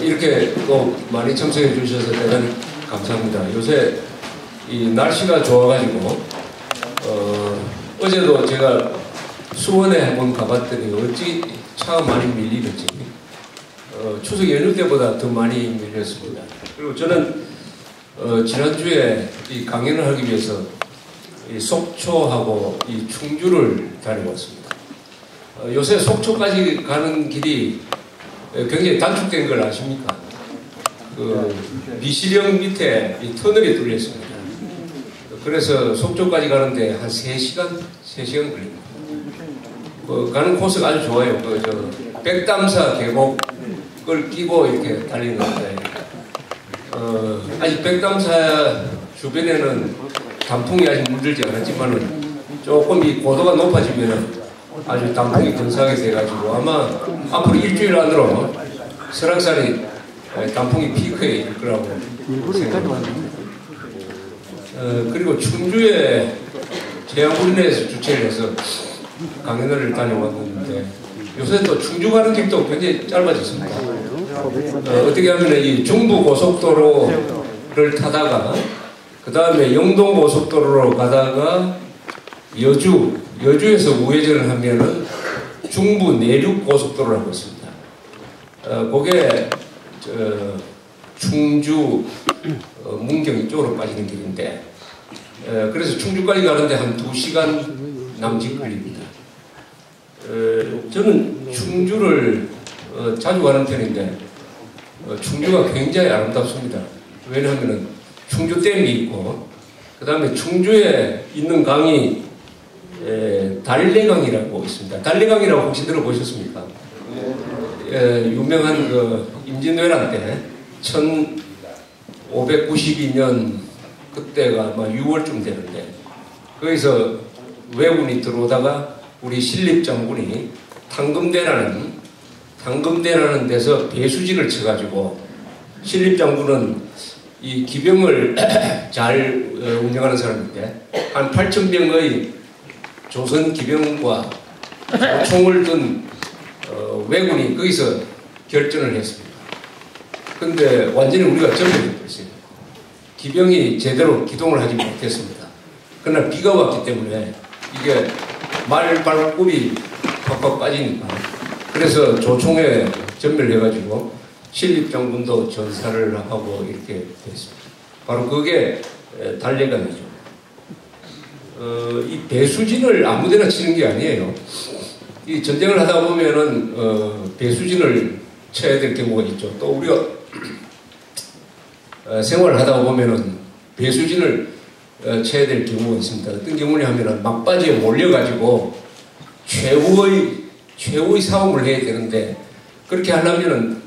이렇게 또 많이 참석해 주셔서 대단히 감사합니다. 요새 이 날씨가 좋아가지고 어제도 제가 수원에 한번 가봤더니 어찌 차가 많이 밀리는지 추석 연휴 때보다 더 많이 밀렸습니다. 그리고 저는 지난주에 이 강연을 하기 위해서 이 속초하고 이 충주를 다녀왔습니다. 요새 속초까지 가는 길이 굉장히 단축된 걸 아십니까? 그 미시령 밑에 이 터널이 뚫려 있습니다. 그래서 속초까지 가는데 한 3시간 걸립니다. 가는 코스가 아주 좋아요. 백담사 계곡을 끼고 이렇게 달리는 건데, 아직 백담사 주변에는 단풍이 아직 물들지 않았지만은 조금 이 고도가 높아지면은 아주 단풍이 근사하게 돼가지고 아마 앞으로 일주일 안으로 설악산이 단풍이 피크에 이를 거라고 생각합니다. 그리고 충주에 제약군내에서 주최를 해서 강연을 다녀왔는데 요새 또 충주 가는 길도 굉장히 짧아졌습니다. 어떻게 하면 이 중부 고속도로를 타다가 그 다음에 영동 고속도로로 가다가 여주에서 우회전을 하면은 중부 내륙 고속도로라고 있습니다. 그게 충주 문경 이쪽으로 빠지는 길인데, 그래서 충주까지 가는데 한 2시간 남짓 걸립니다. 저는 충주를 자주 가는 편인데 충주가 굉장히 아름답습니다. 왜냐하면 충주댐이 있고 그 다음에 충주에 있는 강이 달래강이라고 있습니다. 달래강이라고 혹시 들어보셨습니까? 유명한 그 임진왜란 때 1592년 그때가 아마 6월쯤 되는데 거기서 왜군이 들어오다가 우리 신립장군이 당금대라는 데서 배수진을 쳐가지고 신립장군은 이 기병을 잘 운영하는 사람인데 한 8,000명의 조선 기병과 총을 든 왜군이 거기서 결전을 했습니다. 근데 완전히 우리가 전멸했어요. 기병이 제대로 기동을 하지 못했습니다. 그러나 비가 왔기 때문에 이게 말발굽이 팍팍 빠지니까 그래서 조총에 전멸해가지고 신립장군도 전사를 하고 이렇게 됐습니다. 바로 그게 달래강이죠. 이 배수진을 아무데나 치는 게 아니에요. 이 전쟁을 하다 보면은 배수진을 쳐야 될 경우가 있죠. 또 우리가 생활을 하다 보면은 배수진을 쳐야 될 경우가 있습니다. 어떤 경우냐 하면은 막바지에 몰려가지고 최후의 싸움을 해야 되는데 그렇게 하려면은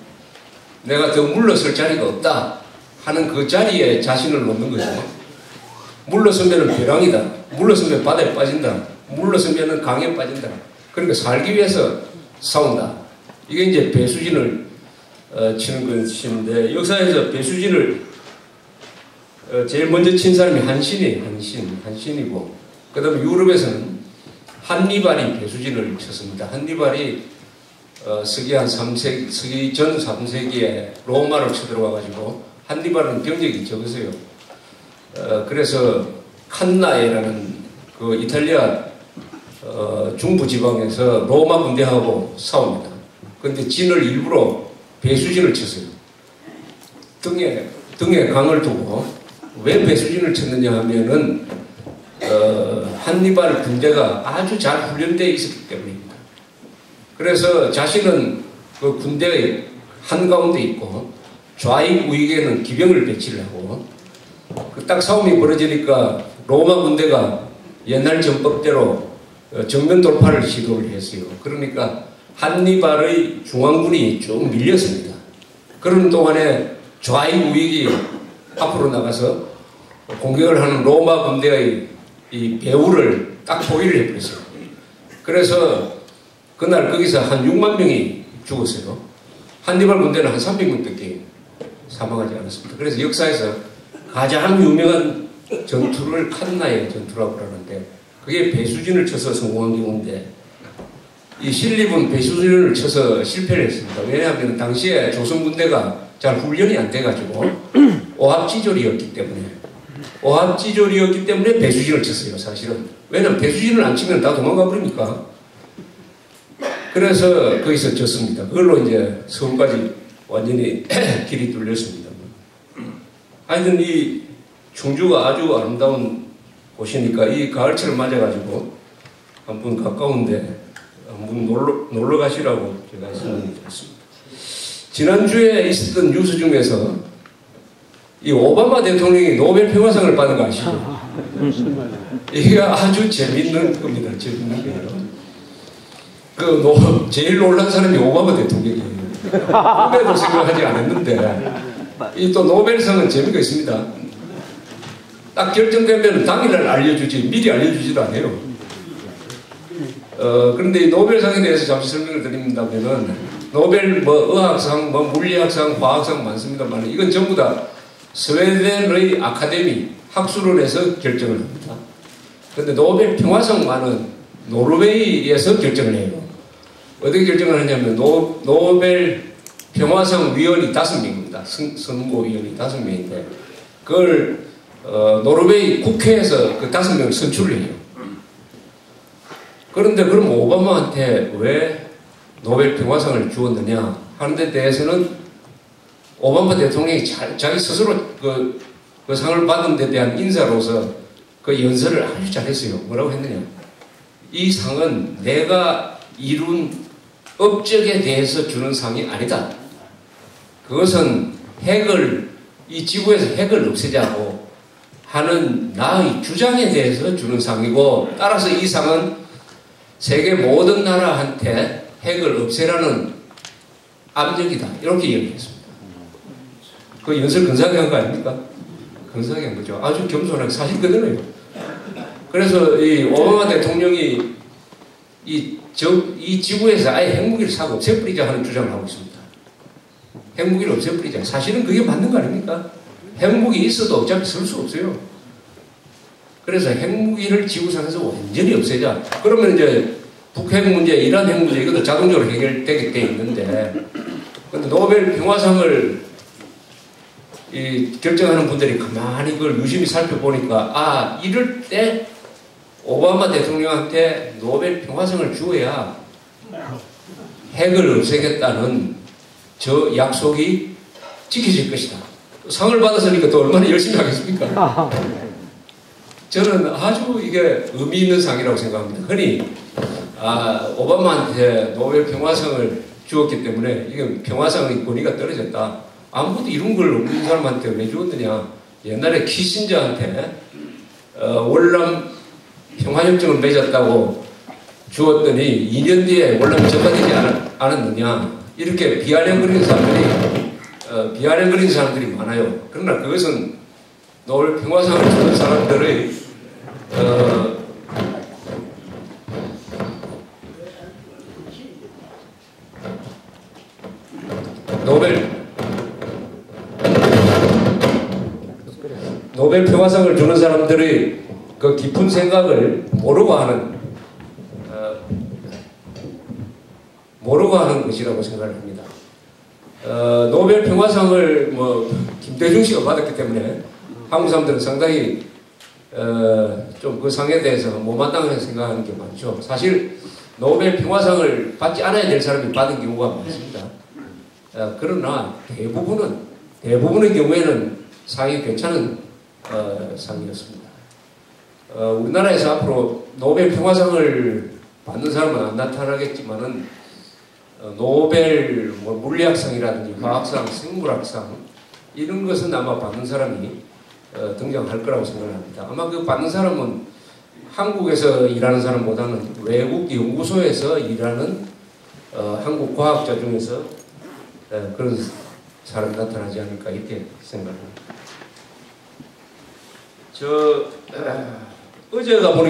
내가 더 물러설 자리가 없다 하는 그 자리에 자신을 놓는 거죠. 물러서면은 벼랑이다. 물러서면 바다에 빠진다. 물러서면은 강에 빠진다. 그러니까 살기 위해서 싸운다. 이게 이제 배수진을 치는 것인데 역사에서 배수진을 제일 먼저 친 사람이 한신이고 그 다음에 유럽에서는 한니발이 배수진을 쳤습니다. 한니발이 서기 전 3세기에 로마를 쳐들어와가지고 한니발은 병력이 적었어요. 그래서 칸나에라는 그 이탈리아 중부 지방에서 로마 군대하고 싸웁니다. 그런데 진을 일부러 배수진을 쳤어요. 등에 강을 두고 왜 배수진을 쳤느냐 하면은 한니발 군대가 아주 잘 훈련되어 있었기 때문입니다. 그래서 자신은 그 군대의 한가운데 있고 좌익 우익에는 기병을 배치를 하고 딱 싸움이 벌어지니까 로마 군대가 옛날 전법대로 정면 돌파를 시도를 했어요. 그러니까 한니발의 중앙군이 쭉 밀렸습니다. 그런 동안에 좌익 우익이 앞으로 나가서 공격을 하는 로마 군대의 이 배후를 딱 포위를 해버렸어요. 그래서 그날 거기서 한 6만 명이 죽었어요. 한니발 군대는 한 300명밖에 사망하지 않았습니다. 그래서 역사에서 가장 유명한 전투를 칸나의 전투라고 그러는데 그게 배수진을 쳐서 성공한 경우인데 이 신립은 배수진을 쳐서 실패를 했습니다. 왜냐하면 당시에 조선군대가 잘 훈련이 안 돼가지고 오합지졸이었기 때문에 배수진을 쳤어요. 사실은. 왜냐면 배수진을 안 치면 다 도망가 버리니까. 그래서 거기서 졌습니다. 그걸로 이제 서울까지 완전히 길이 뚫렸습니다. 하여튼 이 충주가 아주 아름다운 곳이니까 이 가을철을 맞아가지고 한번 가까운데 한번 놀러 가시라고 제가 말씀드렸습니다. 지난주에 있었던 뉴스 중에서 이 오바마 대통령이 노벨 평화상을 받은 거 아시죠? 이게 아주 재밌는 겁니다. 재밌는 거예요. 제일 놀란 사람이 오바마 대통령이에요. 꿈에도 생각하지 않았는데, 이 또 노벨상은 재미가 있습니다. 딱 결정되면 당일날 알려주지, 미리 알려주지도 않아요. 그런데 이 노벨상에 대해서 잠시 설명을 드린다면은, 노벨 의학상, 물리학상, 화학상 많습니다만, 이건 전부 다 스웨덴의 아카데미, 학술원에서 결정을 합니다. 그런데 노벨 평화상만은 노르웨이에서 결정을 해요. 어떻게 결정을 하냐면 노벨 평화상 위원이 5명입니다. 선고위원이 5명인데 그걸 노르웨이 국회에서 그 5명을 선출을 해요. 그런데 그럼 오바마한테 왜 노벨 평화상을 주었느냐 하는 데 대해서는 오바마 대통령이 자기 스스로 그 상을 받은 데 대한 인사로서 그 연설을 아주 잘했어요. 뭐라고 했느냐. 이 상은 내가 이룬 업적에 대해서 주는 상이 아니다. 그것은 이 지구에서 핵을 없애자고 하는 나의 주장에 대해서 주는 상이고, 따라서 이 상은 세계 모든 나라한테 핵을 없애라는 압력이다. 이렇게 얘기했습니다. 그 연설 근사하게 한 거 아닙니까? 근사하게 한 거죠. 아주 겸손하게 사실 그대로예요. 그래서 이 오바마 대통령이 이 지구에서 아예 핵무기를 사고 없애버리자 하는 주장을 하고 있습니다. 핵무기를 없애버리자. 사실은 그게 맞는 거 아닙니까? 핵무기 있어도 어차피 쓸 수 없어요. 그래서 핵무기를 지구상에서 완전히 없애자. 그러면 이제 북핵 문제, 이란 핵 문제 이것도 자동적으로 해결되게 돼 있는데, 근데 노벨 평화상을 결정하는 분들이 가만히 그걸 유심히 살펴보니까 이럴 때 오바마 대통령한테 노벨 평화상을 주어야 핵을 없애겠다는 저 약속이 지켜질 것이다. 상을 받았으니까 또 얼마나 열심히 하겠습니까? 저는 아주 이게 의미 있는 상이라고 생각합니다. 흔히 오바마한테 노벨 평화상을 주었기 때문에 이건 평화상의 권위가 떨어졌다. 아무것도 이룬 걸 없는 사람한테 왜 주었느냐. 옛날에 키신저한테 월남 평화협정을 맺었다고 주었더니 2년 뒤에 월남이 적화되지 않았느냐. 이렇게 비아냥거리는 사람들이 많아요. 그러나 그것은 노벨 평화상을 주는 사람들의 노벨 평화상을 주는 사람들의 그 깊은 생각을 모르고 하는 것이라고 생각을 합니다. 노벨 평화상을 김대중 씨가 받았기 때문에 한국 사람들은 상당히 좀 그 상에 대해서 못마땅하게 생각하는 게 많죠. 사실 노벨 평화상을 받지 않아야 될 사람이 받은 경우가 많습니다. 그러나 대부분의 경우에는 상이 괜찮은 상이었습니다. 우리나라에서 앞으로 노벨 평화상을 받는 사람은 안 나타나겠지만은 노벨 물리학상이라든지 화학상, 생물학상 이런 것은 아마 받는 사람이 등장할 거라고 생각합니다. 아마 그 받는 사람은 한국에서 일하는 사람보다는 외국 연구소에서 일하는 한국 과학자 중에서 그런 사람이 나타나지 않을까 이렇게 생각합니다. 어제가 보니까